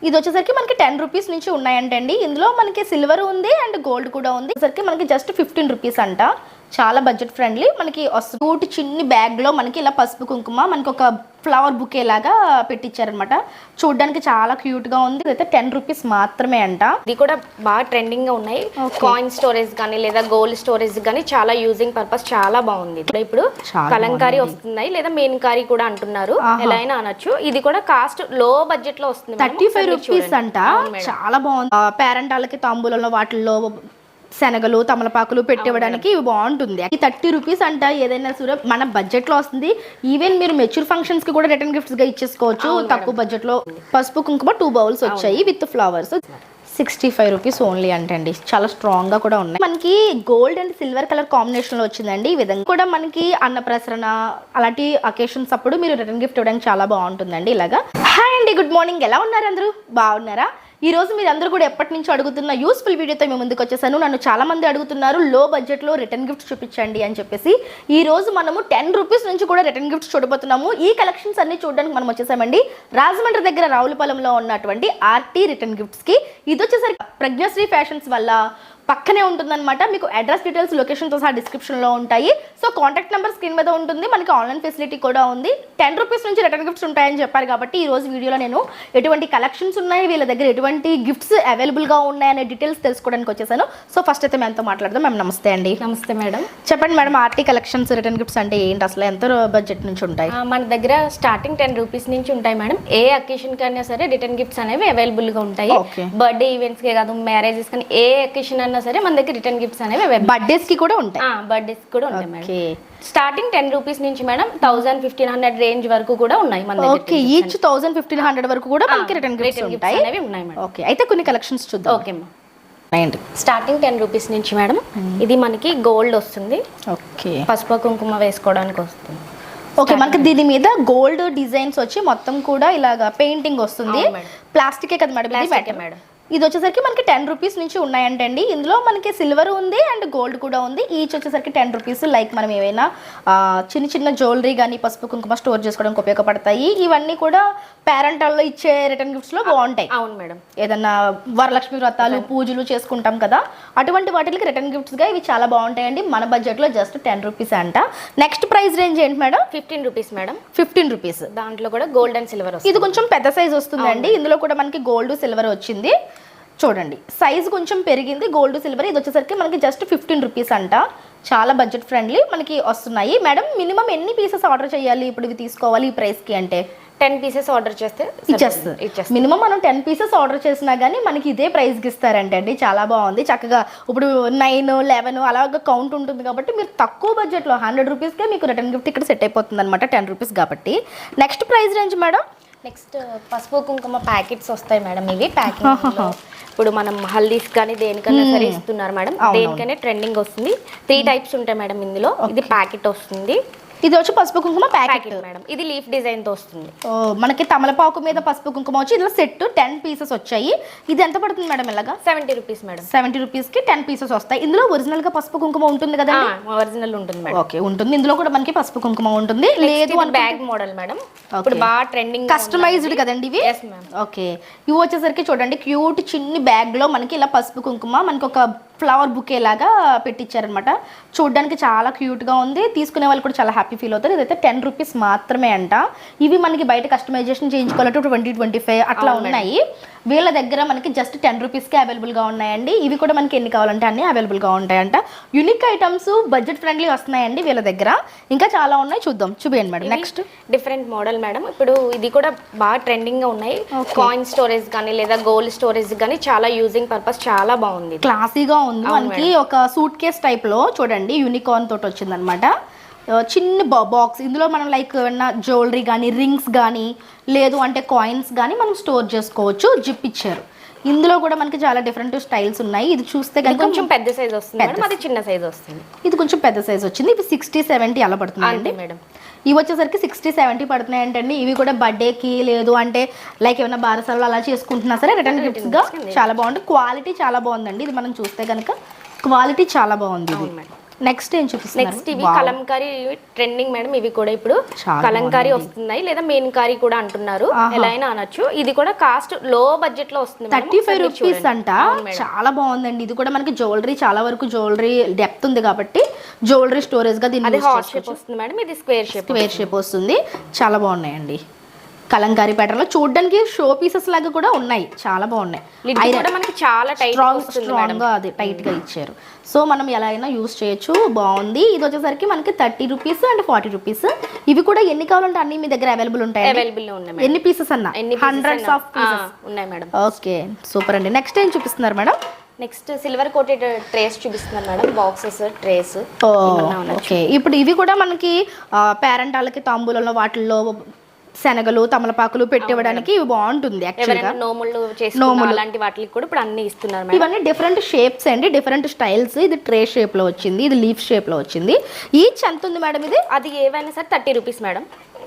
ఇది వచ్చేసరికి మనకి 10 రూపీస్ నుంచి ఉన్నాయంటండి. ఇందులో మనకి సిల్వర్ ఉంది అండ్ గోల్డ్ కూడా ఉంది. వచ్చేసరికి మనకి జస్ట్ 15 రూపీస్ అంట. చాలా బడ్జెట్ ఫ్రెండ్లీ. మనకి క్యూట్ చిన్ని బ్యాగ్ లో మనకి ఇలా పసుపు కుంకుమ మనకి ఒక ఫ్లవర్ బుకే లాగా పెట్టించారనమాట. చూడడానికి చాలా క్యూట్ గా ఉంది. ఇదైతే 10 రూపీస్ మాత్రమే అంట. ఇది కూడా బాగా ట్రెండింగ్ గా ఉన్నాయి. కాయిన్ స్టోరేజ్ గానీ లేదా గోల్డ్ స్టోరేజ్ గానీ చాలా యూజింగ్ పర్పస్ చాలా బాగుంది. ఇప్పుడు కలంకారీ వస్తున్నాయి లేదా మీనకారీ కూడా అంటున్నారు, ఎలా అయినా అనొచ్చు. ఇది కూడా కాస్ట్ లో బడ్జెట్ లో వస్తుంది. 35 రూపీస్ అంట. చాలా బాగుంది. పేరెంట్ వాళ్ళకి తాంబూలంలో వాటిల్లో శనగలు తమలపాకులు పెట్టివ్వడానికి ఇవి బాగుంటుంది. 30 రూపీస్ అంట. ఏదైనా సరే మన బడ్జెట్ లో వస్తుంది. ఈవెన్ మీరు మెచ్యూర్ ఫంక్షన్స్ కి కూడా రిటర్న్ గిఫ్ట్స్ గా ఇచ్చేసుకోవచ్చు. తక్కువ బడ్జెట్ లో పసుపు కుంకుమ 2 బౌల్స్ వచ్చాయి విత్ ఫ్లవర్స్. 65 రూపీస్ ఓన్లీ అంటండి. చాలా స్ట్రాంగ్ గా కూడా ఉన్నాయి. మనకి gold and silver colour combination లో వచ్చిందండి. ఈ విధంగా కూడా మనకి అన్నప్రసరణ అలాంటి అకేషన్స్ అప్పుడు మీరు రిటర్న్ గిఫ్ట్ ఇవ్వడానికి చాలా బాగుంటుందండి. ఇలాగా హాయ్ అండి, గుడ్ మార్నింగ్. ఎలా ఉన్నారు అందరూ? బాగున్నారా? ఈ రోజు మీరు అందరూ కూడా ఎప్పటి నుంచి అడుగుతున్న యూస్ఫుల్ వీడియోతో మేము ముందుకు వచ్చేసాను. నన్ను చాలా మంది అడుగుతున్నారు లో బడ్జెట్ లో రిటర్న్ గిఫ్ట్స్ చూపించండి అని చెప్పేసి. ఈ రోజు మనము 10 రూపీస్ నుంచి కూడా రిటర్న్ గిఫ్ట్స్ చూడబోతున్నాము. ఈ కలెక్షన్స్ అన్ని చూడడానికి మనం వచ్చేసామండి రాజమండ్రి దగ్గర రావులపాలెంలో ఉన్నటువంటి ఆర్టీ రిటర్న్ గిఫ్ట్స్ కి. ఇది వచ్చేసరికి ప్రజ్ఞశ్రీ ఫ్యాషన్స్ వల్ల పక్కనే ఉంటుందన్నమాట. మీకు అడ్రస్ డీటెయిల్స్ లొకేషన్తో సహా డిస్క్రిప్షన్లో ఉంటాయి. సో కాంటాక్ట్ నెంబర్ స్క్రీన్ మీద ఉంటుంది. మనకి ఆన్లైన్ ఫెసిలిటీ కూడా ఉంది. 10 రూపీస్ నుంచి రిటర్న్ గిఫ్ట్స్ ఉంటాయని చెప్పారు కాబట్టి ఈ రోజు వీడియోలో నేను ఎటువంటి కలెక్షన్స్ ఉన్నాయి, వీళ్ళ దగ్గర ఎటువంటి గిఫ్ట్స్ అవైలబుల్గా ఉన్నాయనే డీటెయిల్స్ తెలుసుకోవడానికి వచ్చేసాను. సో ఫస్ట్ అయితే మేమతో మాట్లాడదాం. మ్యామ్ నమస్తే అండి. నమస్తే మేడం. చెప్పండి madam, RT collections return gifts అంటే ఏంటి, అసలు ఎంత బడ్జెట్ నుంచి ఉంటాయి? మన దగ్గర స్టార్టింగ్ 10 రూపీస్ నుంచి ఉంటాయి మేడం. ఏ అకేషన్ కైనా సరే రిటర్న్ గిఫ్ట్స్ అనేవి అవైలబుల్గా ఉంటాయి. బర్త్డే ఈవెంట్స్కే కాదు, మ్యారేజెస్ కానీ ఏ అకేషన్ అన్నా సరే మన దగ్గర రిటర్న్ గిఫ్ట్స్ అనేవి బర్త్డేస్ కి కూడా ఉంటాయి. బర్త్డేస్ కూడా ఉంటాయి మేడం. స్టార్టింగ్ 10 రూపీస్ నుంచి మేడం 1000-1500 రేంజ్ వరకు కూడా ఉన్నాయి మన దగ్గర. ఓకే, ఈచ్ 1000-1500 వరకు కూడా మనకి రిటర్న్ గిఫ్ట్స్ ఉంటాయి. ఉన్నాయి మేడం. ఓకే, అయితే కొన్ని కలెక్షన్స్ చూద్దాం. ఓకే స్టార్టింగ్ 10 రూపీస్ నుంచి మేడం ఇది మనకి గోల్డ్ వస్తుంది. ఓకే, పసుపు కుంకుమ వేసుకోవడానికి వస్తుంది. ఓకే, మనకి దీని మీద గోల్డ్ డిజైన్స్ వచ్చి మొత్తం కూడా ఇలాగా పెయింటింగ్ వస్తుంది. ప్లాస్టికే కదా మేడం? మేడం ఇది వచ్చేసరికి మనకి 10 రూపీస్ నుంచి ఉన్నాయంటండి. ఇందులో మనకి సిల్వర్ ఉంది అండ్ గోల్డ్ కూడా ఉంది. ఈచ్ వచ్చేసరికి 10 రూపీస్. లైక్ మనం ఏమైనా చిన్న చిన్న జ్యువెలరీ కానీ పసుపు కుంకుమ స్టోర్ చేసుకోవడానికి ఉపయోగపడతాయి. ఇవన్నీ కూడా పేరెంట్ వాళ్ళు ఇచ్చే రిటర్న్ గిఫ్ట్స్ లో బాగుంటాయి. అవును మేడం. ఏదన్నా వరలక్ష్మి వ్రతాలు పూజలు చేసుకుంటాం కదా, అటువంటి వాటికి రిటర్న్ గిఫ్ట్స్ గా ఇవి చాలా బాగుంటాయండి. మన బడ్జెట్ లో జస్ట్ 10 రూపీస్ అంట. నెక్స్ట్ ప్రైస్ రేంజ్ ఏంటి మేడం? 15 rupees madam. 15 రూపీస్. దాంట్లో కూడా గోల్డ్ అండ్ సిల్వర్ వస్తుంది. ఇది కొంచెం పెద్ద సైజ్ వస్తుందండి. ఇందులో కూడా మనకి గోల్డ్ సిల్వర్ వచ్చింది. చూడండి సైజ్ కొంచెం పెరిగింది. Gold silver. ఇది వచ్చేసరికి మనకి జస్ట్ 15 రూపీస్ అంట. చాలా బడ్జెట్ ఫ్రెండ్లీ మనకి వస్తున్నాయి. మేడం మినిమం ఎన్ని పీసెస్ ఆర్డర్ చేయాలి ఇప్పుడు ఇవి తీసుకోవాలి ఈ ప్రైస్ కి అంటే? 10 పీసెస్ ఆర్డర్ చేస్తే ఇచ్చేస్తారు. మినిమం మనం 10 పీసెస్ ఆర్డర్ చేసినా కానీ మనకి ఇదే ప్రైస్కి ఇస్తారంటే అండి. చాలా బాగుంది. చక్కగా ఇప్పుడు 9, 11 అలాగా కౌంట్ ఉంటుంది కాబట్టి మీరు తక్కువ బడ్జెట్లో 100 రూపీస్కే మీకు రిటర్న్ గిఫ్ట్ ఇక్కడ సెట్ అయిపోతుంది అనమాట. 10 రూపీస్ కాబట్టి. Next price range madam? Next పసుపు కుంకుమ ప్యాకెట్స్ వస్తాయి మేడం. ఇవి ప్యాకింగ్ ఇప్పుడు మనం హల్దీస్ కానీ దేనికన్నా సరే ఇస్తున్నారు మేడం. దేనికైనా ట్రెండింగ్ వస్తుంది. 3 టైప్స్ ఉంటాయి మేడం ఇందులో. ఇది ప్యాకెట్ వస్తుంది. ఇది వచ్చి పసుపు కుంకుమ ప్యాకెట్ మేడం. ఇది లీఫ్ డిజైన్ తో వస్తుంది. మనకి తమలపాకు మీద పసుపు కుంకుమ వచ్చి ఇలా సెట్ 10 పీసెస్ వచ్చాయి. ఇది ఎంత పడుతుంది మేడం? ఇలాగా 70 రూపీస్ మేడం. 70 రూపీస్ కి 10 పీసెస్ వస్తాయి. ఇందులో ఒరిజినల్ గా పసుపు కుంకుమ ఉంటుంది కదా? ఒరిజినల్ ఉంటుంది మేడం. ఓకే, ఉంటుంది. ఇందులో కూడా మనకి పసుపు కుంకుమ ఉంటుంది. లేదు బ్యాగ్ మోడల్ మేడం. ఇప్పుడు బాగా ట్రెండింగ్ కస్టమైజ్డ్ కదండి ఇవి. ఓకే, ఇవి వచ్చేసరికి చూడండి క్యూట్ చిన్ని బ్యాగ్ లో మనకి ఇలా పసుపు కుంకుమ మనకి ఒక ఫ్లవర్ బుకే లాగా పెట్టించారనమాట. చూడడానికి చాలా క్యూట్ గా ఉంది. తీసుకునే వాళ్ళు కూడా చాలా హ్యాపీ ఫీల్ అవుతారు. ఇదైతే 10 రూపీస్ మాత్రమే అంట. ఇవి మనకి బయట కస్టమైజేషన్ చేయించుకోవాలంటే 20-25 అట్లా ఉన్నాయి. వీళ్ళ దగ్గర మనకి జస్ట్ 10 రూపీస్కే అవైలబుల్గా ఉన్నాయండి. ఇవి కూడా మనకి ఎన్ని కావాలంటే అన్ని అవైలబుల్గా ఉంటాయంట. యూనిక్ ఐటమ్స్ బడ్జెట్ ఫ్రెండ్లీ వస్తున్నాయండి వీళ్ళ దగ్గర. ఇంకా చాలా ఉన్నాయి, చూద్దాం. చూపించండి madam. Next different model madam. ఇప్పుడు ఇది కూడా బాగా ట్రెండింగ్ గా ఉన్నాయి. కాయిన్ స్టోరేజ్ కానీ లేదా గోల్డ్ స్టోరేజ్ కానీ చాలా యూజింగ్ పర్పస్ చాలా బాగుంది. క్లాసీగా ఉంది. మనకి ఒక సూట్ కేస్ టైప్ లో చూడండి యూనికార్న్ తోటి వచ్చింది అనమాట. చిన్న బాక్స్. ఇందులో మనం లైక్ ఏమన్నా జ్యువెలరీ కానీ రింగ్స్ కానీ లేదు అంటే కాయిన్స్ కానీ మనం స్టోర్ చేసుకోవచ్చు. జిప్ ఇచ్చారు. ఇందులో కూడా మనకి చాలా డిఫరెంట్ స్టైల్స్ ఉన్నాయి. ఇది చూస్తే కనుక కొంచెం పెద్ద సైజ్ వస్తుంది మేడం. అది చిన్న సైజ్ వస్తుంది. ఇది కొంచెం పెద్ద సైజ్ వచ్చింది. ఇవి 60-70 అలా పడుతుంది మేడం. ఇవి వచ్చేసరికి 60-70 పడుతున్నాయి అంటే ఇవి కూడా బర్త్డేకి లేదు అంటే లైక్ ఏమైనా బారసాలు అలా చేసుకుంటున్నా సరే రిటర్న్ గిఫ్ట్స్ గా చాలా బాగుంటుంది. క్వాలిటీ చాలా బాగుందండి. ఇది మనం చూస్తే కనుక క్వాలిటీ చాలా బాగుంది. నెక్స్ట్ ఏం చూపిస్తున్నారు? నెక్స్ట్ ఇవి కలంకారీ ట్రెండింగ్ మేడం. ఇవి కూడా ఇప్పుడు కలంకారీ వస్తున్నాయి లేదా మెయిన్ కారీ కూడా అంటున్నారు, ఎలా అయినా అనొచ్చు. ఇది కూడా కాస్ట్ లో బడ్జెట్ లో వస్తుంది. 35 రూపీస్ అంట. చాలా బాగుందండి. ఇది కూడా మనకి జ్యువెలరీ, చాలా వరకు జ్యువెలరీ డెప్త్ ఉంది కాబట్టి జ్యువెలరీ స్టోరేజ్ గా దీన్ని హార్ట్ షేప్ వస్తుంది మేడం. ఇది స్క్వేర్ షేప్ వస్తుంది. చాలా బాగున్నాయండి. కలంకారీ ప్యాటర్న్ లో చూడడానికి షో పీసెస్ లాగా కూడా ఉన్నాయి, చాలా బాగున్నాయి. మనకి చాలా స్ట్రాంగ్ గా అది టైట్ గా ఇచ్చారు. సో మనం ఎలా అయినా యూస్ చేయొచ్చు. బాగుంది. ఇది వచ్చేసరికి మనకి 30 రూపీస్ అండ్ 40 రూపీస్. ఇవి కూడా ఎన్ని కావాలంటే అన్ని మీ దగ్గర అవైలబుల్ ఉంటాయి. ఎన్ని పీసెస్ అన్నా? హండ్రెడ్స్ ఆఫ్ పీసెస్ ఉన్నాయి మేడం. ఓకే, సూపర్ అండి. నెక్స్ట్ ఏం చూపిస్తున్నారు madam? Next silver coated trays చూపిస్తున్నారు మేడం. Boxes, trays. ఓకే, ఇప్పుడు ఇవి కూడా మనకి పేరెంటాలకి తాంబూలంలో వాటిల్లో శనగలు, తమలపాకులు పెట్టివ్వడానికి ఇవి బాగుంటుంది. నోములు అలాంటి వాటికి కూడా ఇప్పుడు అన్ని ఇస్తున్నారు. ఇవన్నీ డిఫరెంట్ షేప్స్ అండి, డిఫరెంట్ స్టైల్స్. ఇది ట్రే షేప్ లో వచ్చింది, ఇది లీఫ్ షేప్ లో వచ్చింది. ఈచ్ ఎంత ఉంది మేడం ఇది? అది ఏవైనా సరే 30 రూపీస్ మేడం.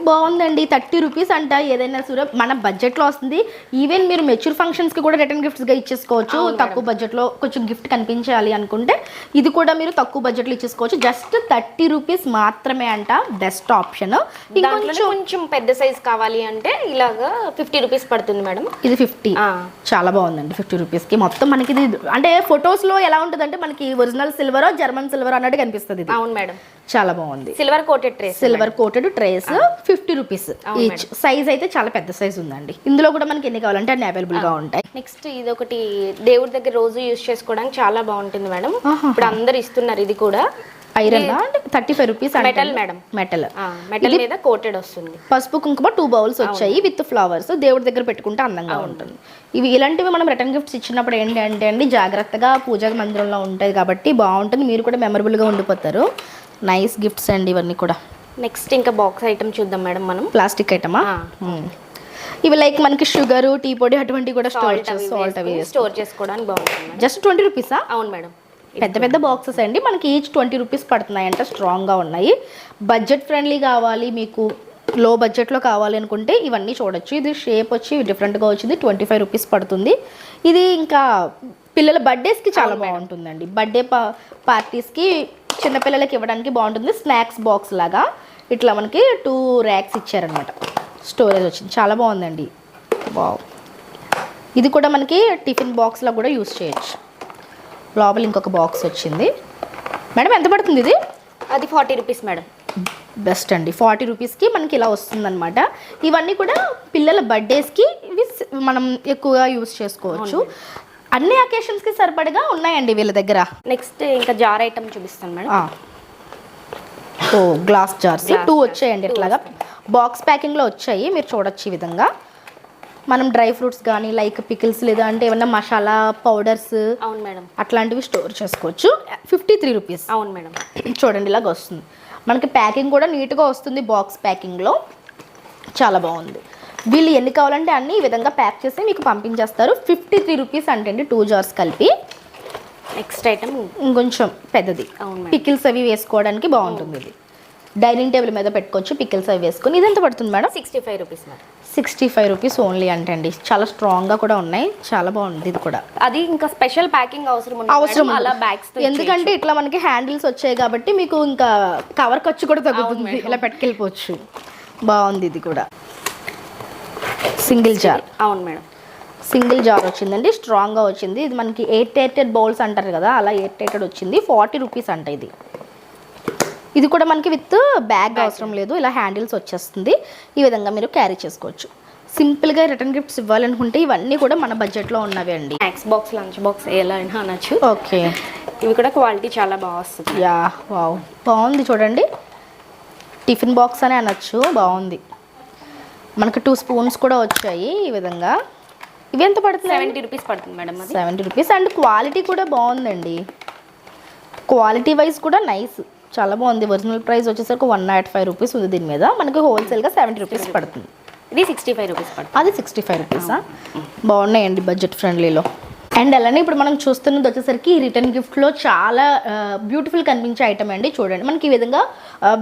బాగుందండి. 30 రూపీస్ అంట. ఏదైనా సరే మన బడ్జెట్ లో వస్తుంది. ఈవెన్ మీరు మెచ్యూర్ ఫంక్షన్స్ కి కూడా రిటర్న్ గిఫ్ట్స్ గా ఇచ్చేసుకోవచ్చు. తక్కువ బడ్జెట్ లో కొంచెం గిఫ్ట్ కనిపించాలి అనుకుంటే ఇది కూడా మీరు తక్కువ బడ్జెట్ లో ఇచ్చేసుకోవచ్చు. జస్ట్ 30 రూపీస్ మాత్రమే అంట. Best option. కొంచెం పెద్ద సైజ్ కావాలి అంటే ఇలాగా 50 రూపీస్ పడుతుంది మేడం. ఇది 50. చాలా బాగుందండి. 50 రూపీస్ కి మొత్తం మనకి ఇది అంటే ఫొటోస్ లో ఎలా ఉంటుంది అంటే మనకి ఒరిజినల్ సిల్వర్, జర్మన్ సిల్వర్ అన్నట్టు కనిపిస్తుంది. అవును మేడం, చాలా బాగుంది. Silver coated trays 50 rupees each. Size అయితే చాలా పెద్ద సైజ్ ఉందండి. ఇందులో కూడా మనకి ఎన్ని కావాలంటే అన్ని అవైలబుల్ గా ఉంటాయి. నెక్స్ట్ ఇది ఒకటి దేవుడి దగ్గర రోజు యూజ్ చేసుకోవడానికి చాలా బాగుంటుంది మేడం. ఇప్పుడు అందరు ఇస్తున్నారు. ఇది కూడా iron 35 rupees. Metal madam. Metal మీద కోటెడ్ వస్తుంది. పసుపు కుంకుమ 2 బౌల్స్ వచ్చాయి విత్ ఫ్లవర్స్. దేవుడి దగ్గర పెట్టుకుంటే అందంగా ఉంటుంది. ఇవి ఇలాంటివి మనం రిటర్న్ గిఫ్ట్స్ ఇచ్చినప్పుడు ఏంటంటే అండి జాగ్రత్తగా పూజా మందిరంలో ఉంటాయి కాబట్టి బాగుంటుంది. మీరు కూడా మెమరబుల్ గా ఉండిపోతారు. నైస్ గిఫ్ట్స్ అండి ఇవన్నీ కూడా. నెక్స్ట్ ఇంకా బాక్స్ ఐటమ్ చూద్దాం మేడం. మనం ప్లాస్టిక్ ఐటమా? ఇవి లైక్ మనకి షుగర్, టీ పొడి అటువంటివి కూడా సాల్ట్ అవి స్టోర్ చేసుకోవడానికి బాగుంటుంది. జస్ట్ 20 రూపీసా? అవును మేడం. పెద్ద పెద్ద బాక్సెస్ అండి. మనకి ఈచ్ 20 రూపీస్ పడుతున్నాయి అంటే స్ట్రాంగ్గా ఉన్నాయి. బడ్జెట్ ఫ్రెండ్లీ కావాలి, మీకు లో బడ్జెట్లో కావాలి అనుకుంటే ఇవన్నీ చూడొచ్చు. ఇది షేప్ వచ్చి డిఫరెంట్గా వచ్చింది. 25 రూపీస్ పడుతుంది. ఇది ఇంకా పిల్లల బర్త్డేస్కి చాలా బాగుంటుందండి. బర్త్డే పార్టీస్కి చిన్నపిల్లలకి ఇవ్వడానికి బాగుంటుంది. స్నాక్స్ బాక్స్ లాగా ఇట్లా మనకి 2 ర్యాక్స్ ఇచ్చారనమాట. స్టోరేజ్ వచ్చింది. చాలా బాగుందండి. వావ్. ఇది కూడా మనకి టిఫిన్ బాక్స్లో కూడా యూస్ చేయొచ్చు. లోపల ఇంకొక బాక్స్ వచ్చింది. మేడం ఎంత పడుతుంది ఇది? అది 40 రూపీస్ మేడం. బెస్ట్ అండి. 40 రూపీస్కి మనకి ఇలా వస్తుందన్నమాట. ఇవన్నీ కూడా పిల్లల బర్త్డేస్కి ఇవి మనం ఎక్కువగా యూస్ చేసుకోవచ్చు. అన్ని అకేషన్స్కి సరిపడగా ఉన్నాయండి వీళ్ళ దగ్గర. నెక్స్ట్ ఇంకా జార్ ఐటమ్ చూపిస్తాను మేడం. ఓ గ్లాస్ జార్స్ 2 వచ్చాయండి. ఇట్లాగా బాక్స్ ప్యాకింగ్లో వచ్చాయి. మీరు చూడొచ్చు ఈ విధంగా. మనం డ్రై ఫ్రూట్స్ కానీ లైక్ పికిల్స్ లేదా అంటే ఏమన్నా మసాలా పౌడర్స్ అట్లాంటివి స్టోర్ చేసుకోవచ్చు. 53 రూపీస్. అవును మేడం. చూడండి ఇలాగ వస్తుంది. మనకి ప్యాకింగ్ కూడా నీట్గా వస్తుంది. బాక్స్ ప్యాకింగ్లో చాలా బాగుంది. వీళ్ళు ఎన్ని కావాలంటే అన్ని ఈ విధంగా ప్యాక్ చేసి మీకు పంపించేస్తారు. 53 రూపీస్ అంటే 2 జార్స్ కలిపి. నెక్స్ట్ ఐటమ్ ఇంకొంచెం పెద్దది. పికిల్స్ అవి వేసుకోవడానికి బాగుంటుంది. ఇది డైనింగ్ టేబుల్ మీద పెట్టుకోవచ్చు. పికిల్స్ అవి వేసుకొని. ఇది ఎంత పడుతుంది madam? 65 rupees madam. 65 rupees only అంటే అండి. చాలా స్ట్రాంగ్గా కూడా ఉన్నాయి. చాలా బాగుంది ఇది కూడా. అది ఇంకా స్పెషల్ ప్యాకింగ్ అవసరం అలా బ్యాగ్స్. ఎందుకంటే ఇట్లా మనకి హ్యాండిల్స్ వచ్చాయి కాబట్టి మీకు ఇంకా కవర్ ఖర్చు కూడా తగ్గుతుంది. ఇలా పెట్టుకెళ్ళిపోవచ్చు. బాగుంది ఇది కూడా. Single jar. అవును మేడం. సింగిల్ జార్ వచ్చిందండి. స్ట్రాంగ్గా వచ్చింది. ఇది మనకి 8 బౌల్స్ అంటారు కదా, అలా 8 వచ్చింది. 40 రూపీస్ అంట ఇది. ఇది కూడా మనకి విత్ బ్యాగ్ అవసరం లేదు. ఇలా హ్యాండిల్స్ వచ్చేస్తుంది. ఈ విధంగా మీరు క్యారీ చేసుకోవచ్చు. సింపుల్గా రిటర్న్ గిఫ్ట్స్ ఇవ్వాలనుకుంటే ఇవన్నీ కూడా మన బడ్జెట్లో ఉన్నవి అండి. స్నాక్స్ బాక్స్, లంచ్ బాక్స్ ఎలా అయినా అనొచ్చు. ఓకే. ఇవి కూడా క్వాలిటీ చాలా బాగా వస్తుంది. యా వావ్, బాగుంది చూడండి. టిఫిన్ బాక్స్ అనే అనొచ్చు. బాగుంది. మనకు 2 స్పూన్స్ కూడా వచ్చాయి ఈ విధంగా. ఇవి ఎంత పడుతుంది? 70 రూపీస్ పడుతుంది మేడం. 70 రూపీస్. అండ్ క్వాలిటీ కూడా బాగుందండి. క్వాలిటీ వైజ్ కూడా నైస్, చాలా బాగుంది. ఒరిజినల్ ప్రైస్ వచ్చేసరికి 105 రూపీస్ ఉంది. దీని మీద మనకి హోల్సేల్గా 70 రూపీస్ పడుతుంది. ఇది 65 రూపీస్ పడుతుంది. అది 65 రూపీసా? బాగున్నాయండి బడ్జెట్ ఫ్రెండ్లీలో. అండ్ అలానే ఇప్పుడు మనం చూస్తున్నది వచ్చేసరికి రిటర్న్ గిఫ్ట్లో చాలా బ్యూటిఫుల్ కనిపించే ఐటమ్ అండి. చూడండి మనకి ఈ విధంగా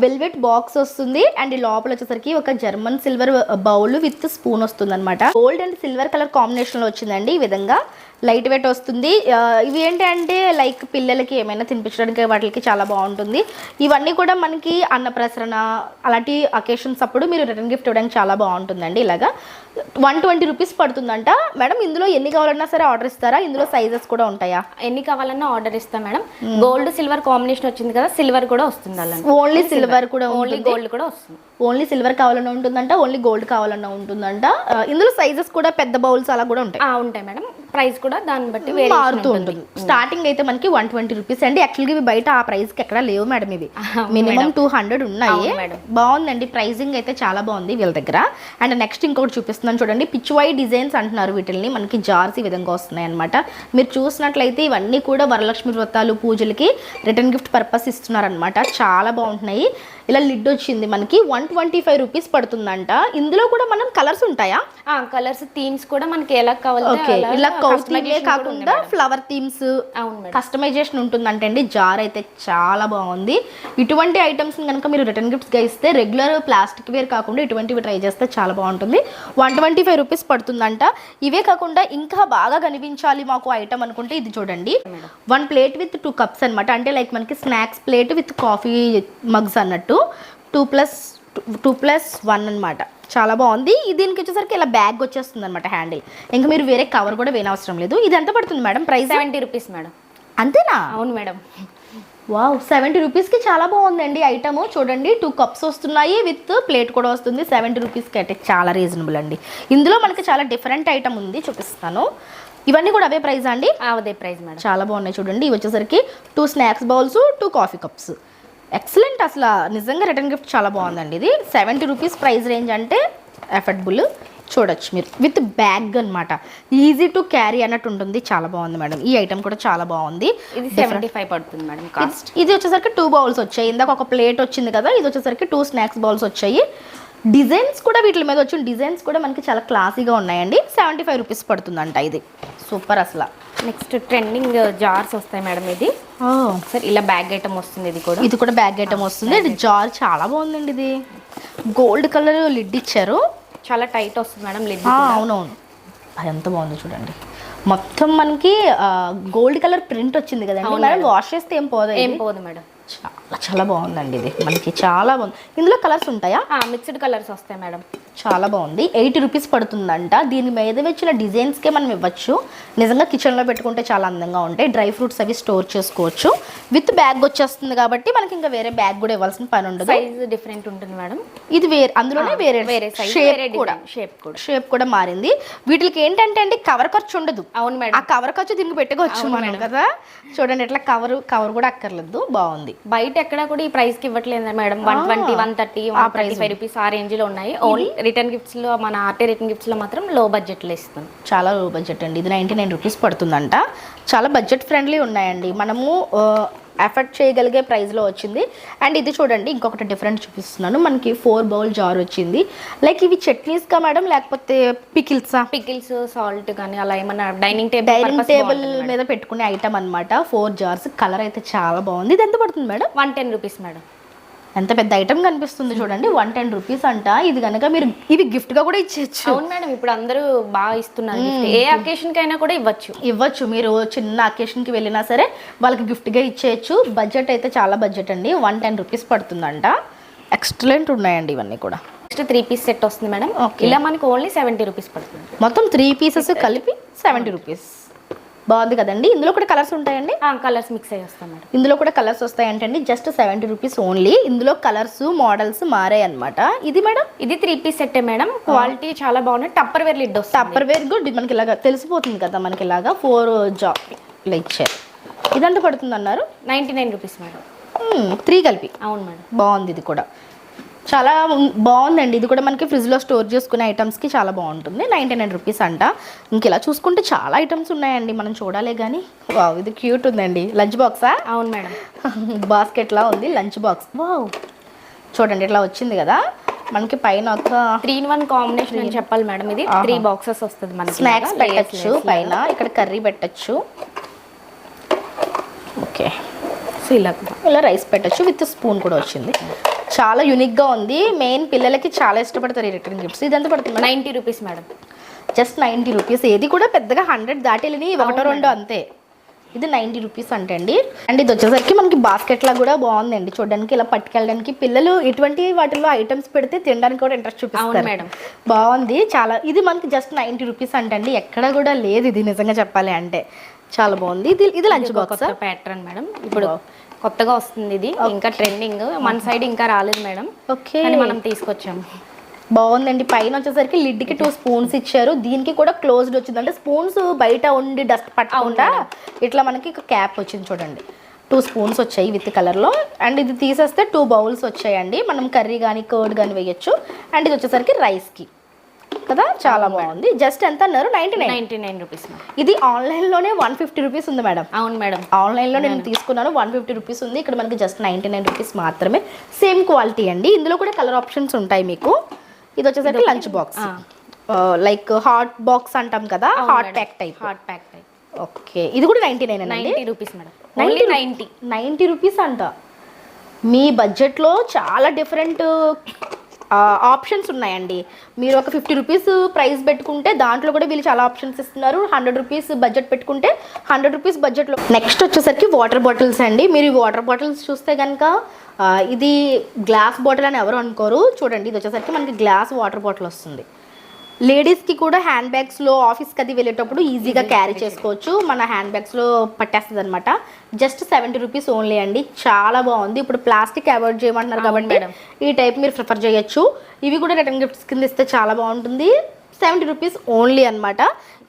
వెల్వెట్ బాక్స్ వస్తుంది. అండ్ ఈ లోపల వచ్చేసరికి ఒక German silver bowl with spoon వస్తుంది అనమాట. గోల్డ్ అండ్ సిల్వర్ కలర్ కాంబినేషన్లో వచ్చిందండి. ఈ విధంగా లైట్ వెయిట్ వస్తుంది. ఇవి ఏంటి అంటే లైక్ పిల్లలకి ఏమైనా తినిపించడానికి వాటికి చాలా బాగుంటుంది. ఇవన్నీ కూడా మనకి అన్నప్రసరణ అలాంటి అకేషన్స్ అప్పుడు మీరు రిటర్న్ గిఫ్ట్ ఇవ్వడానికి చాలా బాగుంటుందండి. ఇలాగా 120 రూపీస్ పడుతుందంట. మేడం ఇందులో ఎన్ని కావాలన్నా సరే ఆర్డర్ ఇస్తారా? ఇందులో సైజెస్ కూడా ఉంటాయా? ఎన్ని కావాలన్నా ఆర్డర్ ఇస్తాం మేడం. గోల్డ్ సిల్వర్ కాంబినేషన్ వచ్చింది కదా, సిల్వర్ కూడా వస్తుంది అలా. ఓన్లీ సిల్వర్ కూడా, ఓన్లీ గోల్డ్ కూడా వస్తుంది. ఓన్లీ సిల్వర్ కావాలన్నా ఉంటుందంట, ఓన్లీ గోల్డ్ కావాలన్నా ఉంటుందంట. ఇందులో సైజెస్ కూడా పెద్ద బౌల్స్ అలా కూడా ఉంటాయి. ఉంటాయి మేడం. ప్రైస్ కూడా దాన్ని బట్టి మారుతూ ఉంటుంది. స్టార్టింగ్ అయితే మనకి 120 రూపీస్ అండి. యాక్చువల్గా ఇవి బయట ఆ ప్రైస్ కి ఎక్కడ లేవు మేడం. ఇవి మినిమం 200 ఉన్నాయి. బాగుందండి, ప్రైసింగ్ అయితే చాలా బాగుంది వీళ్ళ దగ్గర. అండ్ నెక్స్ట్ ఇంకొకటి చూపిస్తున్నాను చూడండి. పిచ్వై డిజైన్స్ అంటున్నారు వీటిని. మనకి జార్స్ ఈ విధంగా వస్తున్నాయి అనమాట. మీరు చూసినట్లయితే ఇవన్నీ కూడా వరలక్ష్మి వ్రతాలు పూజలకి రిటర్న్ గిఫ్ట్ పర్పస్ ఇస్తున్నారనమాట. చాలా బాగుంటున్నాయి. ఇలా లిడ్ వచ్చింది మనకి 125 రూపీస్ పడుతుందంట. ఇందులో కూడా మనం కలర్స్ ఉంటాయా? కలర్స్ థీమ్స్ కూడా మనకి ఎలా కావాలి ఇలా కౌస్టమైజే కాకుండా ఫ్లవర్ థీమ్స్ కస్టమైజేషన్ ఉంటుందంటే అండి. జార్ అయితే చాలా బాగుంది. ఇటువంటి ఐటమ్స్ కనుక మీరు రిటర్న్ గిఫ్ట్స్ గా ఇస్తే రెగ్యులర్ ప్లాస్టిక్ వేర్ కాకుండా ఇటువంటివి ట్రై చేస్తే చాలా బాగుంటుంది. 125 రూపీస్ పడుతుందంట. ఇవే కాకుండా ఇంకా బాగా కనిపించాలి మాకు ఐటమ్ అనుకుంటే ఇది చూడండి. 1 ప్లేట్ విత్ 2 కప్స్ అనమాట. అంటే లైక్ మనకి snacks plate with coffee mugs అన్నట్టు 2+1 అనమాట. చాలా బాగుంది. దీనికి వచ్చేసరికి ఇలా బ్యాగ్ వచ్చేస్తుంది అనమాట, హ్యాండిల్. ఇంకా మీరు వేరే కవర్ కూడా వేయనవసరం లేదు. ఇది ఎంత పడుతుంది మేడం ప్రైస్? 70 rupees madam. అంతేనా? అవును మేడం. వావ్, 70 రూపీస్కి చాలా బాగుందండి ఐటమ్. చూడండి 2 కప్స్ వస్తున్నాయి విత్ ప్లేట్ కూడా వస్తుంది. 70 రూపీస్కి అయితే చాలా రీజనబుల్ అండి. ఇందులో మనకి చాలా డిఫరెంట్ ఐటమ్ ఉంది, చూపిస్తాను. ఇవన్నీ కూడా అవే ప్రైస్ అండి? అదే ప్రైస్ మేడం. చాలా బాగున్నాయి చూడండి. ఇవి వచ్చేసరికి 2 snacks bowls, 2 coffee cups. Excellent. అసలు నిజంగా రిటర్న్ గిఫ్ట్ చాలా బాగుందండి. ఇది 70 రూపీస్ ప్రైస్ రేంజ్ అంటే ఎఫర్డబుల్. చూడొచ్చు మీరు, విత్ బ్యాగ్ అనమాట. ఈజీ టు క్యారీ అన్నట్టు ఉంటుంది. చాలా బాగుంది మేడం. ఈ ఐటమ్ కూడా చాలా బాగుంది. ఇది 75 పడుతుంది మేడం కాస్ట్. ఇది వచ్చేసరికి 2 బౌల్స్ వచ్చాయి. ఇందాక ఒక ప్లేట్ వచ్చింది కదా, ఇది వచ్చేసరికి 2 స్నాక్స్ బౌల్స్ వచ్చాయి. డిజైన్స్ కూడా వీటి మీద వచ్చిన డిజైన్స్ కూడా మనకి చాలా క్లాసీగా ఉన్నాయండి. 75 రూపీస్ పడుతుందంట. ఇది సూపర్ అసలు. నెక్స్ట్ ట్రెండింగ్ జార్స్ వస్తాయి మేడం. ఇది సరే ఇలా బ్యాగ్ ఐటమ్ వస్తుంది. ఇది కూడా బ్యాగ్ ఐటమ్ వస్తుంది. ఇది జార్ చాలా బాగుందండి. ఇది గోల్డ్ కలర్ లిడ్ ఇచ్చారు. చాలా టైట్ వస్తుంది మేడం లిడ్. అవునవును, అది ఎంత బాగుంది చూడండి. మొత్తం మనకి గోల్డ్ కలర్ ప్రింట్ వచ్చింది కదండి మేడం. వాష్ చేస్తే ఏం పోదు మేడం. చాలా చాలా బాగుందండి. ఇది మనకి చాలా బాగుంది. ఇందులో కలర్స్ ఉంటాయా? మిక్స్డ్ కలర్స్ వస్తాయి మేడం. చాలా బాగుంది. 80 రూపీస్ పడుతుందంట. దీని మీద వచ్చిన డిజైన్స్కే మనం ఇవ్వచ్చు. నిజంగా కిచెన్లో పెట్టుకుంటే చాలా అందంగా ఉంటాయి. డ్రై ఫ్రూట్స్ అవి స్టోర్ చేసుకోవచ్చు. విత్ బ్యాగ్ వచ్చేస్తుంది కాబట్టి మనకి ఇంకా వేరే బ్యాగ్ కూడా ఇవ్వాల్సిన పని ఉండదు. సైజ్ డిఫరెంట్ ఉంటుంది మేడం. ఇది వేరే, అందులోనే వేరే షేప్ కూడా మారింది. వీటికి ఏంటంటే అండి కవర్ ఖర్చు ఉండదు. అవును మేడం. ఆ కవర్ ఖర్చు దీనికి పెట్టుకోవచ్చు మనం కదా. చూడండి ఇట్లా కవర్ కూడా అక్కర్లేదు. బాగుంది. బయట ఎక్కడ కూడా ఈ ప్రైస్ కి ఇవ్వట్లేదు మేడం. 120, 130, 135 రూపీస్ ఆ రేంజ్ లో ఉన్నాయి. ఓన్లీ రిటర్న్ గిఫ్ట్స్ లో, మన ఆర్టీ రిటర్న్ గిఫ్ట్స్ లో మాత్రం లో బడ్జెట్ లో ఇస్తాం. చాలా లో బడ్జెట్ అండి. ఇది 99 రూపీస్ పడుతుందంట. చాలా బడ్జెట్ ఫ్రెండ్లీ ఉన్నాయండి. మనము ఎఫర్ట్ చేయగలిగే ప్రైస్లో వచ్చింది. అండ్ ఇది చూడండి, ఇంకొకటి డిఫరెంట్ చూపిస్తున్నాను. మనకి 4 బౌల్ జార్ వచ్చింది. లైక్ ఇవి చట్నీస్గా మేడం, లేకపోతే పికిల్స్ సాల్ట్ కానీ అలా ఏమన్నా డైనింగ్ టేబుల్ మీద పెట్టుకునే ఐటమ్ అనమాట. 4 జార్స్. కలర్ అయితే చాలా బాగుంది. ఇది ఎంత పడుతుంది మేడం? 110 rupees madam. ఎంత పెద్ద ఐటమ్ కనిపిస్తుంది చూడండి. 110 రూపీస్ అంట. ఇది కనుక మీరు ఇవి గిఫ్ట్ గా కూడా ఇచ్చేయచ్చు. అవును మేడం, ఇప్పుడు అందరూ బాగా ఇస్తున్నారు. ఏ అకేషన్ కైనా కూడా ఇవ్వచ్చు. మీరు చిన్న అకేషన్ కి వెళ్ళినా సరే వాళ్ళకి గిఫ్ట్ గా ఇచ్చేయచ్చు. బడ్జెట్ అయితే చాలా బడ్జెట్ అండి. 110 రూపీస్ పడుతుందంట. ఎక్సలెంట్ ఉన్నాయండి ఇవన్నీ కూడా. నెక్స్ట్ 3 పీస్ సెట్ వస్తుంది మేడం. ఇలా మనకి ఓన్లీ 70 రూపీస్ పడుతుంది. మొత్తం 3 పీసెస్ కలిపి 70 రూపీస్. బాగుంది కదండి. ఇందులో కూడా కలర్స్ ఉంటాయండి? కలర్స్ మిక్స్ అయ్యి వస్తాయి మేడం. ఇందులో కూడా కలర్స్ వస్తాయంటండి. Just 70 rupees only. ఇందులో కలర్స్ మోడల్స్ మారాయి అనమాట. ఇది మేడం, ఇది 3 పీస్ సెట్ మేడం. క్వాలిటీ చాలా బాగుంది. టప్పర్ వేర్ లిడ్ వస్తుంది. Tupperware good. మనకి ఇలాగా తెలిసిపోతుంది కదా. మనకి ఇలాగా 4 జార్ ఇలా ఇచ్చారు. ఇదంతా పడుతుంది అన్నారు? 99 రూపీస్ మేడం. 3 కలిపి. అవును మేడం. బాగుంది. ఇది కూడా చాలా బాగుందండి. ఇది కూడా మనకి ఫ్రిడ్జ్లో స్టోర్ చేసుకునే ఐటమ్స్కి చాలా బాగుంటుంది. 99 రూపీస్ అంట. ఇంక ఇలా చూసుకుంటే చాలా ఐటమ్స్ ఉన్నాయండి, మనం చూడాలే కానీ. వావ్, ఇది క్యూట్ ఉందండి. లంచ్ బాక్సా? అవును మేడం. బాస్కెట్లా ఉంది లంచ్ బాక్స్. వావ్, చూడండి ఇట్లా వచ్చింది కదా. మనకి పైన ఒక 3-in-1 కాంబినేషన్ అని చెప్పాలి మేడం. ఇది 3 బాక్సెస్ వస్తుంది. మనకి స్నాక్స్ పెట్టచ్చు పైన. ఇక్కడ కర్రీ పెట్టచ్చు. ఓకే, ఇలా రైస్ పెట్టచ్చు. విత్ స్పూన్ కూడా వచ్చింది. చాలా యూనిక్గా ఉంది. మెయిన్ పిల్లలకి చాలా ఇష్టపడతారు ఈ రిటర్న్ గిఫ్ట్స్. ఇది ఎంత పడుతుంది? 90 రూపీస్ మేడం. Just 90 rupees. ఏది కూడా పెద్దగా 100 దాటేలని ఒకటో రెండో అంతే. ఇది 90 రూపీస్ అంటే అండి. అండ్ ఇది వచ్చేసరికి మనకి బాస్కెట్ లా కూడా బాగుందండి చూడడానికి, ఇలా పట్టుకెళ్ళడానికి. పిల్లలు ఇటువంటి వాటిలో ఐటమ్స్ పెడితే తినడానికి కూడా ఇంట్రెస్ట్ చూపిస్తారు మేడం. బాగుంది చాలా. ఇది మనకి జస్ట్ 90 రూపీస్ అంటే అండి. ఎక్కడ కూడా లేదు ఇది నిజంగా చెప్పాలి అంటే. చాలా బాగుంది. ఇది లంచ్ బాక్స్ ప్యాటర్న్ మేడం. ఇప్పుడు కొత్తగా వస్తుంది ఇది, ఇంకా ట్రెండింగ్. మన సైడ్ ఇంకా రాలేదు మేడం. ఓకే, మనం తీసుకొచ్చాము. బాగుందండి. పైన వచ్చేసరికి లిడ్కి 2 స్పూన్స్ ఇచ్చారు. దీనికి కూడా క్లోజ్డ్ వచ్చింది, అంటే స్పూన్స్ బయట ఉండి డస్ట్ పట్టకుండా ఇట్లా మనకి క్యాప్ వచ్చింది చూడండి. 2 స్పూన్స్ వచ్చాయి విత్ కలర్లో. అండ్ ఇది తీసేస్తే 2 బౌల్స్ వచ్చాయండి. మనం కర్రీ కానీ కర్డ్ కానీ వేయచ్చు. అండ్ ఇది వచ్చేసరికి రైస్కి కదా, చాలా బాగుంది. జస్ట్ ఎంత అన్నారు? 99 రూపీస్. ఇది ఆన్లైన్లోనే 150 రూపీస్ ఉంది మేడం. అవును మేడం, ఆన్లైన్లో నేను తీసుకున్నాను, 150 రూపీస్ ఉంది. ఇక్కడ మనకి జస్ట్ 99 రూపీస్ మాత్రమే. సేమ్ క్వాలిటీ అండి. ఇందులో కూడా కలర్ ఆప్షన్స్ ఉంటాయి మీకు. ఇది వచ్చేసరికి lunch box, like hot box అంటాం కదా, హాట్ ప్యాక్ టైప్. ఓకే, ఇది కూడా 99 అండి. 90 రూపీస్ మేడం. 90 రూపీస్ అంట. మీ బడ్జెట్లో చాలా డిఫరెంట్ ఆప్షన్స్ ఉన్నాయండి. మీరు ఒక 50 రూపీస్ ప్రైస్ పెట్టుకుంటే దాంట్లో కూడా వీళ్ళు చాలా ఆప్షన్స్ ఇస్తున్నారు. 100 రూపీస్ బడ్జెట్ పెట్టుకుంటే 100 రూపీస్ బడ్జెట్లో. నెక్స్ట్ వచ్చేసరికి వాటర్ బాటిల్స్ అండి. మీరు ఈ వాటర్ బాటిల్స్ చూస్తే కనుక ఇది గ్లాస్ బాటిల్ అని ఎవరు అనుకోరు. చూడండి, ఇది వచ్చేసరికి మనకి గ్లాస్ వాటర్ బాటిల్ వస్తుంది. లేడీస్కి కూడా హ్యాండ్ బ్యాగ్స్లో ఆఫీస్కి అది వెళ్ళేటప్పుడు ఈజీగా క్యారీ చేసుకోవచ్చు. మన హ్యాండ్ బ్యాగ్స్లో పట్టేస్తుంది అనమాట. జస్ట్ 70 రూపీస్ ఓన్లీ అండి. చాలా బాగుంది. ఇప్పుడు ప్లాస్టిక్ అవాయిడ్ చేయమంటున్నారు కాబట్టి ఈ టైప్ మీరు ప్రిఫర్ చేయొచ్చు. ఇవి కూడా రిటర్న్ గిఫ్ట్స్ కింద ఇస్తే చాలా బాగుంటుంది. 70 రూపీస్ ఓన్లీ అనమాట.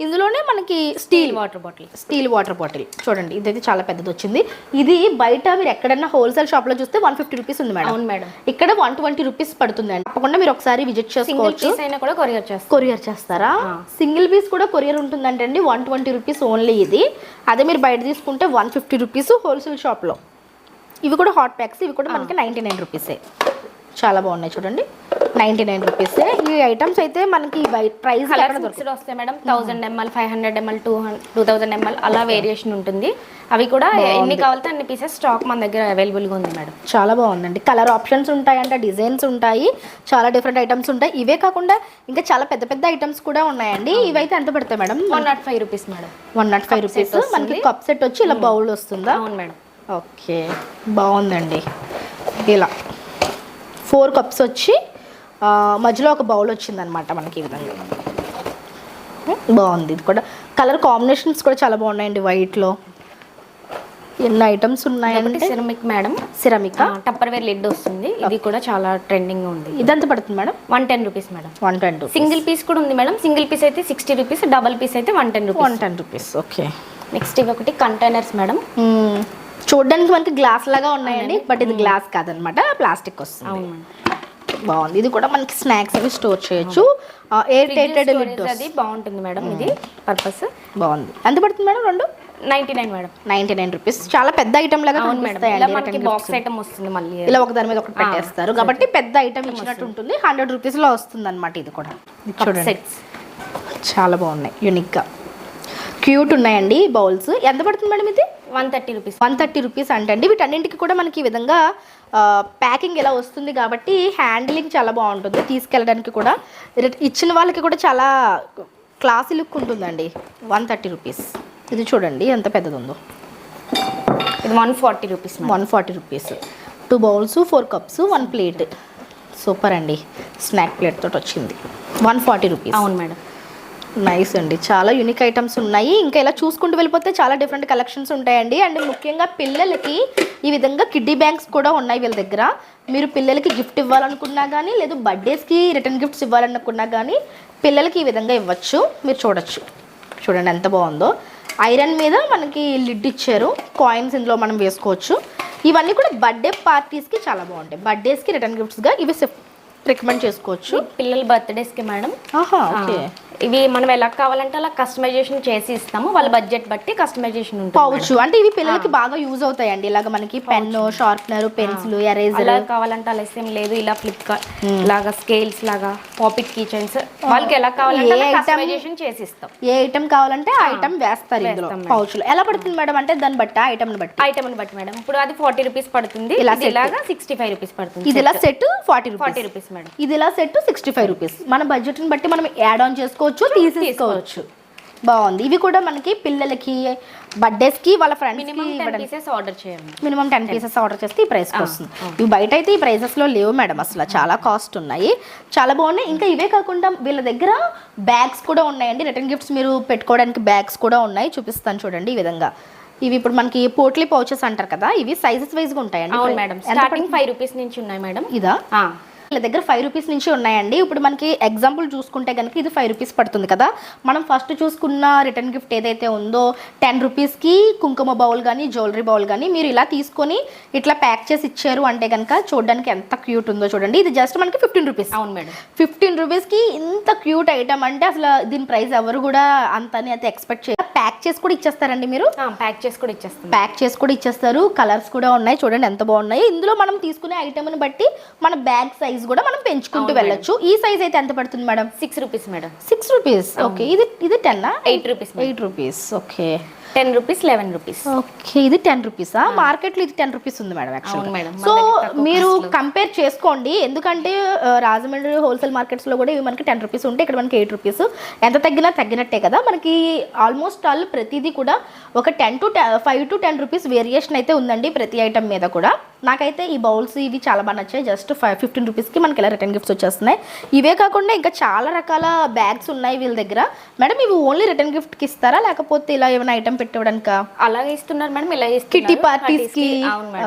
ఇందులోనే మనకి స్టీల్ వాటర్ బాటిల్ చూడండి, ఇదైతే చాలా పెద్దది వచ్చింది. ఇది బయట మీరు ఎక్కడన్నా హోల్సేల్ షాప్లో చూస్తే 150 రూపీస్ ఉంది మేడం. అవును మేడం, ఇక్కడ 120 రూపీస్ పడుతుంది అండి. తప్పకుండా మీరు ఒకసారి విజిట్ చేసుకోవచ్చు. కొరియర్ చేస్తారా? సింగిల్ పీస్ కూడా కొరియర్ ఉంటుందంటే అండి. 120 రూపీస్ ఓన్లీ ఇది. అదే మీరు బయట తీసుకుంటే 150 రూపీస్ హోల్సేల్ షాప్లో. ఇవి కూడా హాట్ ప్యాక్స్. ఇవి కూడా మనకి 99 రూపీసే. చాలా బాగున్నాయి చూడండి, 99 రూపీస్. ఈ ఐటమ్స్ అయితే మనకి ప్రైస్ వస్తాయి మేడం. 1000 ml, 500 ml, 2000 ml అలా వేరియేషన్ ఉంటుంది. అవి కూడా ఎన్ని కావాలంటే అన్ని పీసెస్ స్టాక్ మన దగ్గర అవైలబుల్గా ఉంది మేడం. చాలా బాగుందండి. కలర్ ఆప్షన్స్ ఉంటాయంట, డిజైన్స్ ఉంటాయి, చాలా డిఫరెంట్ ఐటమ్స్ ఉంటాయి. ఇవే కాకుండా ఇంకా చాలా పెద్ద పెద్ద ఐటమ్స్ కూడా ఉన్నాయండి. ఇవైతే ఎంత పడతాయి మేడం? 105 rupees madam. 105 రూపీస్. మనకి కప్ సెట్ వచ్చి ఇలా బౌల్ వస్తుందా? అవును మేడం. ఓకే, బాగుందండి. ఇలా 4 కప్స్ వచ్చి మధ్యలో ఒక బౌల్ వచ్చిందనమాట మనకి. ఈ విధంగా బాగుంది. ఇది కూడా కలర్ కాంబినేషన్స్ కూడా చాలా బాగున్నాయండి. వైట్లో ఎన్ని ఐటమ్స్ ఉన్నాయంటే ceramic madam. Ceramic Tupperware lid వస్తుంది. ఇది కూడా చాలా ట్రెండింగ్ ఉంది. ఇదంతా పడుతుంది madam? 110 rupees madam. 110. Single piece కూడా ఉంది మేడం. సింగిల్ పీస్ అయితే 60 రూపీస్, డబల్ పీస్ అయితే 110 రూపీస్. ఓకే, నెక్స్ట్ ఇవి ఒకటి కంటైనర్స్ మేడం. చూడడానికి మనకి గ్లాస్ లాగా ఉన్నాయండి, బట్ ఇది గ్లాస్ కాదనమాట, ప్లాస్టిక్ వస్తుంది. బాగుంది. ఇది కూడా మనకి స్నాక్స్ అవి స్టోర్ చేయొచ్చు. ఎయిర్ టైటెడ్ లిడ్ అది బాగుంటుంది మేడం. ఇది పర్పస్ బాగుంది. ఎంత పడుతుంది మేడం? 2 99 మేడం. 99 రూపీస్. చాలా పెద్ద ఐటమ్ లాగా మనకి బాక్స్ ఐటమ్ వస్తుంది. మళ్ళీ ఇలా ఒక దాని మీద ఒకటి పెట్టేస్తారు కాబట్టి పెద్ద ఐటమ్ ఇచ్చినట్టు ఉంటుంది. 100 రూపీస్ లో వస్తుంది అనమాట. ఇది కూడా చూడండి, చాలా బాగున్నాయి, యూనిక్ గా క్యూట్ ఉన్నాయండి బౌల్స్. ఎంత పడుతుంది మేడం ఇది? 130 రూపీస్. 130 రూపీస్ అంటే అండి. వీటన్నింటికి కూడా మనకి ఈ విధంగా ప్యాకింగ్ ఇలా వస్తుంది కాబట్టి హ్యాండిలింగ్ చాలా బాగుంటుంది. తీసుకెళ్ళడానికి కూడా ఇచ్చిన వాళ్ళకి కూడా చాలా క్లాసీ లుక్ ఉంటుందండి. 130 రూపీస్. ఇది చూడండి ఎంత పెద్దది ఉందో. ఇది 140 rupees. 140 rupees. 2 bowls, 4 cups, 1 plate. Super అండి. స్నాక్ ప్లేట్ తోటి వచ్చింది. 140 రూపీస్. అవును మేడం. నైస్ అండి. చాలా యూనిక్ ఐటమ్స్ ఉన్నాయి. ఇంకా ఇలా చూసుకుంటూ వెళ్ళిపోతే చాలా డిఫరెంట్ కలెక్షన్స్ ఉంటాయండి. అండ్ ముఖ్యంగా పిల్లలకి ఈ విధంగా కిడ్డీ బ్యాంక్స్ కూడా ఉన్నాయి వీళ్ళ దగ్గర. మీరు పిల్లలకి గిఫ్ట్ ఇవ్వాలనుకున్నా కానీ, లేదు బర్త్డేస్కి రిటర్న్ గిఫ్ట్స్ ఇవ్వాలనుకున్నా కానీ పిల్లలకి ఈ విధంగా ఇవ్వచ్చు. మీరు చూడొచ్చు, చూడండి ఎంత బాగుందో. ఐరన్ మీద మనకి లిడ్ ఇచ్చారు. కాయిన్స్ ఇందులో మనం వేసుకోవచ్చు. ఇవన్నీ కూడా బర్త్డే పార్టీస్కి చాలా బాగుంటాయి. బర్త్డేస్కి రిటర్న్ గిఫ్ట్స్గా ఇవి రికమెండ్ చేసుకోవచ్చు. పిల్లల బర్త్డేస్కి మేడం. ఓకే, ఇవి మనం ఎలా కావాలంటే అలా కస్టమైజేషన్ చేసి ఇస్తాము. వాళ్ళ బడ్జెట్ బట్టి కస్టమైజేషన్ ఉంటుంది. పౌచ్ అంటే ఇవి పిల్లలకి బాగా యూజ్ అవుతాయండి. ఇలాగ మనకి పెన్, షార్ప్నర్, పెన్సిల్, ఎరేజర్ అలా కావాలంటే అలా సేమ్ లేదు. ఇలా ఫ్లిప్కార్ట్ లాగా స్కేల్స్ లాగా, పాకెట్ కీ చైన్స్, వాళ్ళకి ఎలా కావాలంటే కస్టమైజేషన్ చేసి ఇస్తాం. ఏ ఐటమ్ కావాలంటే ఆ ఐటమ్ వేస్తారు ఇందులో పౌచ్ లో. ఎలా పడుతుంది మేడం అంటే దాన్ని బట్టి ఐటమ్ బట్టి మేడం. ఇప్పుడు అది 40 రూపీస్ పడుతుంది. ఇలాగా 65 రూపీస్ పడుతుంది. ఇది ఇలా సెట్ 40 రూపీస్ మేడం. ఇది ఇలా సెట్ 65 రూపీస్. మన బడ్జెట్ ని బట్టి మనం యాడ్ ఆన్ చేసుకోవచ్చు. తీసుకోవచ్చు తీసేసుకోవచ్చు. బాగుంది. ఇవి కూడా మనకి పిల్లలకి బర్త్డేస్కి వాళ్ళ ఫ్రెండ్స్కి ఆర్డర్ చేయండి. మినిమం 10 పీసెస్ ఆర్డర్ చేస్తే ఈ ప్రైస్కి వస్తుంది. ఇవి బయట అయితే ఈ ప్రైజెస్లో లేవు మేడం, అసలు చాలా కాస్ట్ ఉన్నాయి, చాలా బాగున్నాయి. ఇంకా ఇవే కాకుండా వీళ్ళ దగ్గర బ్యాగ్స్ కూడా ఉన్నాయండి, రిటర్న్ గిఫ్ట్స్ మీరు పెట్టుకోవడానికి బ్యాగ్స్ కూడా ఉన్నాయి, చూపిస్తాను చూడండి. ఈ విధంగా ఇవి ఇప్పుడు మనకి పోట్లీ పౌచెస్ అంటారు కదా, ఇవి సైజెస్ వైజ్గా ఉంటాయండి. అవును మేడం, స్టార్టింగ్ 5 రూపీస్ నుంచి ఉన్నాయి మేడం. ఇదా? వీళ్ళ దగ్గర 5 రూపీస్ నుంచి ఉన్నాయండి. ఇప్పుడు మనకి ఎగ్జాంపుల్ చూసుకుంటే కనుక ఇది 5 రూపీస్ పడుతుంది కదా, మనం ఫస్ట్ చూసుకున్న రిటర్న్ గిఫ్ట్ ఏదైతే ఉందో 10 రూపీస్కి కుంకుమ బౌల్ కానీ జ్యువెలరీ బౌల్ కానీ మీరు ఇలా తీసుకొని ఇట్లా ప్యాక్ చేసి ఇచ్చారు అంటే కనుక చూడడానికి ఎంత క్యూట్ ఉందో చూడండి. ఇది జస్ట్ మనకి 15 రూపీస్. అవును మేడం, 15 రూపీస్కి ఇంత క్యూట్ ఐటమ్ అంటే అసలు దీని ప్రైస్ ఎవరు కూడా అంతని అయితే ఎక్స్పెక్ట్ చేయరు. ప్యాక్ చేసి కూడా ఇచ్చేస్తారండి మీరు? ప్యాక్ చేసి కూడా ఇచ్చేస్తారు. ప్యాక్ చేసి కూడా ఇచ్చేస్తారు. కలర్స్ కూడా ఉన్నాయి చూడండి ఎంత బాగున్నాయి. ఇందులో మనం తీసుకునే ఐటమ్ని బట్టి మన బ్యాగ్ సైజ్ కూడా మనం పెంచుకుంటూ వెళ్ళొచ్చు. ఈ సైజ్ అయితే ఎంత పడుతుంది madam? 6 rupees madam. 6 rupees. Okay. ఇది 10 8 rupees. 8 rupees. Okay. 10 rupees 11 rupees. Okay. ఇది 10 రూపీసా? మార్కెట్లో ఇది 10 రూపీస్ ఉంది మేడం యాక్చువల్లీ. మేడం, సో మీరు కంపేర్ చేసుకోండి, ఎందుకంటే రాజమండ్రి హోల్సేల్ మార్కెట్స్లో కూడా ఇవి మనకి 10 రూపీస్ ఉంటే ఇక్కడ మనకి 8 రూపీస్. ఎంత తగ్గినా తగ్గినట్టే కదా. మనకి ఆల్మోస్ట్ ఆల్ ప్రతిదీ కూడా ఒక 5 to 10 రూపీస్ వేరియేషన్ అయితే ఉందండి ప్రతి ఐటమ్ మీద కూడా. నాకైతే ఈ బౌల్స్ ఇవి చాలా బాగా నచ్చాయి. జస్ట్ 15 రూపీస్కి మనకి ఇలా రిటర్న్ గిఫ్ట్స్ వచ్చేస్తున్నాయి. ఇవే కాకుండా ఇంకా చాలా రకాల బ్యాగ్స్ ఉన్నాయి వీళ్ళ దగ్గర. మేడం ఇవి ఓన్లీ రిటర్న్ గిఫ్ట్కి ఇస్తారా లేకపోతే ఇలా ఏమైనా ఐటమ్ పెట్టడానికి? అలాగే ఇస్తున్నారు మేడం, ఇలా కిట్టి పార్టీస్కి.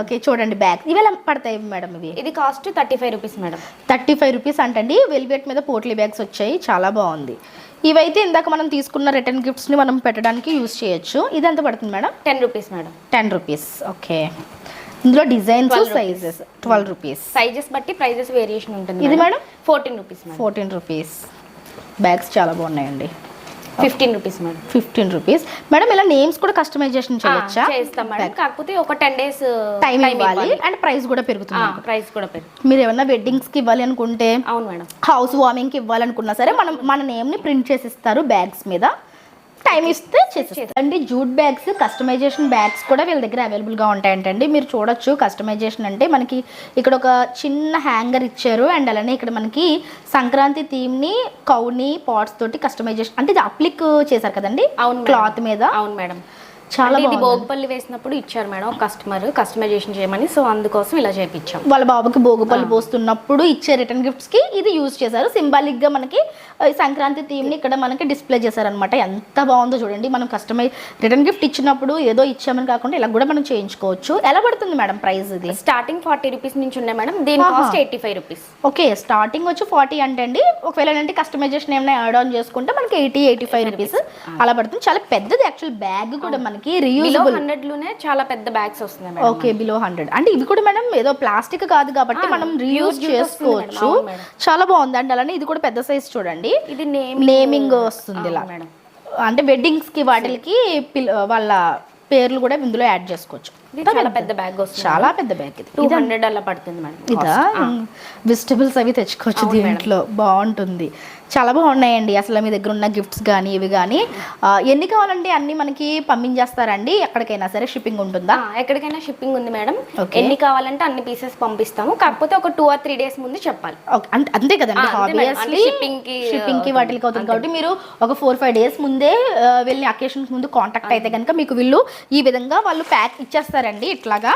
ఓకే. చూడండి బ్యాగ్స్ ఇవి ఎలా పడతాయి మేడం? ఇది కాస్ట్ 35 రూపీస్ మేడం. 35 రూపీస్ అంటండి. వెల్వెట్ మీద పోట్లీ బ్యాగ్స్ వచ్చాయి, చాలా బాగుంది. ఇవైతే ఇందాక మనం తీసుకున్న రిటర్న్ గిఫ్ట్స్ని మనం పెట్టడానికి యూజ్ చేయొచ్చు. ఇది ఎంత పడుతుంది madam? 10 rupees madam. 10 rupees. Okay. ఇందులో డిజైన్స్ సైజెస్ 12 రూపీస్. సైజెస్ బట్టి ప్రైజెస్ వేరియేషన్ ఉంటుంది. ఇది మేడం 14 రూపీస్. 14 రూపీస్. బ్యాగ్స్ చాలా బాగున్నాయండి. 15 రూపీస్ మేడం. 15 రూపీస్. మేడం ఇలా నేమ్స్ కూడా కస్టమైజేషన్ చేయొచ్చా? చేస్తాం మేడం, కాకపోతే ఒక 10 డేస్ టైం ఇవ్వాలి అండ్ ప్రైస్ కూడా పెరుగుతుంది. ప్రైస్ కూడా పెరుగుతుంది. మీరు ఏమన్నా వెడ్డింగ్స్కి ఇవ్వాలి అనుకుంటే, అవును మేడం, హౌస్ వార్మింగ్కి ఇవ్వాలనుకున్నా సరే మన నేమ్ని ప్రింట్ చేసి ఇస్తారు బ్యాగ్స్ మీద, టైం ఇస్తే చేసేస్తారు అండి. జూట్ బ్యాగ్స్, కస్టమైజేషన్ బ్యాగ్స్ కూడా వీళ్ళ దగ్గర అవైలబుల్గా ఉంటాయంటండి. మీరు చూడొచ్చు. కస్టమైజేషన్ అంటే మనకి ఇక్కడ ఒక చిన్న హ్యాంగర్ ఇచ్చారు అండ్ అలానే ఇక్కడ మనకి సంక్రాంతి థీమ్ని కౌని పాట్స్ తోటి కస్టమైజేషన్ అంటే ఇది అప్లిక్ చేశారు కదండి క్లాత్ మీద. అవును మేడం, చాలా ఇది భోగిపల్లి వేసినప్పుడు ఇచ్చారు మేడం కస్టమర్ కస్టమైజేషన్ చేయమని, సో అందుకోసం ఇలా చేయించాం. వాళ్ళ బాబుకి భోగిపల్లి పోస్తున్నప్పుడు ఇచ్చే రిటర్న్ గిఫ్ట్స్ కి ఇది యూజ్ చేశారు. సింబాలిక్ గా మనకి సంక్రాంతి థీమ్ ని ఇక్కడ మనకి డిస్ప్లే చేశారనమాట. ఎంత బాగుందో చూడండి. మనం రిటర్న్ గిఫ్ట్ ఇచ్చినప్పుడు ఏదో ఇచ్చామని కాకుండా ఇలా కూడా మనం చేయించుకోవచ్చు. ఎలా పడుతుంది మేడం ప్రైస్? ఇది స్టార్టింగ్ 40 రూపీస్ నుంచి ఉన్నాయి మేడం, దీని కాస్ట్ 85 రూపీస్. ఓకే. స్టార్టింగ్ వచ్చి 40 అంటే అండి, ఒకవేళ అంటే కస్టమైజేషన్ ఏమైనా యాడ్ ఆన్ చేసుకుంటే మనకి 80-85 రూపీస్ అలా పడుతుంది. చాలా పెద్దది యాక్చువల్ బ్యాగ్ కూడా మనకి రీయూజబుల్. 100 లోనే చాలా పెద్ద బ్యాగ్స్ వస్తున్నాయి. ఓకే. బిలో 100 అంటే ఇవి కూడా మేడం ఏదో ప్లాస్టిక్ కాదు కాబట్టి మనం రీయూజ్ చేసుకోవచ్చు. చాలా బాగుంది అండి. అలానే ఇది కూడా పెద్ద సైజ్ చూడండి. ఇది నేమింగ్ వస్తుంది ఇలా, అంటే వెడ్డింగ్స్ కి వాటికి వాళ్ళ పేర్లు కూడా ఇందులో యాడ్ చేసుకోవచ్చు. చాలా పెద్ద బ్యాగ్ వస్తుంది, చాలా పెద్ద బ్యాగ్. ఇది 200 అలా పడుతుంది మేడం. ఇదా? వెజిటబుల్స్ అవి తెచ్చుకోవచ్చు దీంట్లో. బాగుంటుంది. చాలా బాగున్నాయండి. అసలు మీ దగ్గర ఉన్న గిఫ్ట్స్ కానీ ఇవి కానీ ఎన్ని కావాలంటే అన్ని మనకి పంపించేస్తారండి? ఎక్కడికైనా సరే షిప్పింగ్ ఉంటుందా? ఎక్కడికైనా షిప్పింగ్ ఉంది మేడం. ఎన్ని కావాలంటే అన్ని పీసెస్ పంపిస్తాము, కాకపోతే ఒక 2 or 3 డేస్ ముందు చెప్పాలి. అంతే కదండి. ఆబ్వియస్లీ షిప్పింగ్ కి వాటికి అవుతుంది కాబట్టి మీరు ఒక 4-5 డేస్ ముందే వెళ్ళి అకేషన్స్ ముందు కాంటాక్ట్ అయితే కనుక మీకు వీళ్ళు ఈ విధంగా వాళ్ళు ప్యాక్ ఇచ్చేస్తారండి. ఇట్లాగా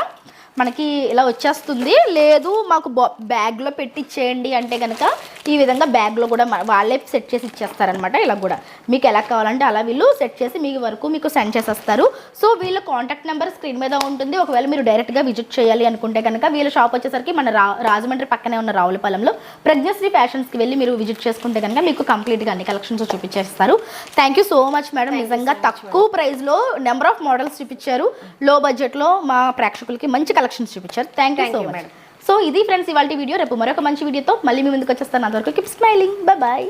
మనకి ఇలా వచ్చేస్తుంది. లేదు మాకు బ్యాగ్లో పెట్టి ఇచ్చేయండి అంటే కనుక ఈ విధంగా బ్యాగ్లో కూడా వాళ్ళే సెట్ చేసి ఇచ్చేస్తారనమాట. ఇలా కూడా మీకు ఎలా కావాలంటే అలా వీళ్ళు సెట్ చేసి మీ వరకు మీకు సెండ్ చేసేస్తారు. సో వీళ్ళ కాంటాక్ట్ నెంబర్ స్క్రీన్ మీద ఉంటుంది. ఒకవేళ మీరు డైరెక్ట్గా విజిట్ చేయాలి అనుకుంటే కనుక వీళ్ళ షాప్ వచ్చేసరికి మన రాజమండ్రి పక్కనే ఉన్న రావులపాలెంలో ప్రజ్ఞశ్రీ ఫ్యాషన్స్కి వెళ్ళి మీరు విజిట్ చేసుకుంటే కనుక మీకు కంప్లీట్గా అన్ని కలెక్షన్స్ చూపించేస్తారు. Thank you so much madam. నిజంగా తక్కువ ప్రైస్లో నెంబర్ ఆఫ్ మోడల్స్ చూపించారు. లో బడ్జెట్లో మా ప్రేక్షకులకి మంచి కలెక్షన్స్ చూపించారు. Thank you so much. So ఇది ఫ్రెండ్స్ ఇవాళ వీడియో. రేపు మరొక మంచి వీడియోతో మళ్ళీ మీ ముందుకు వచ్చేస్తాను. అంతవరకు కీప్ స్మైలింగ్. బాయ్.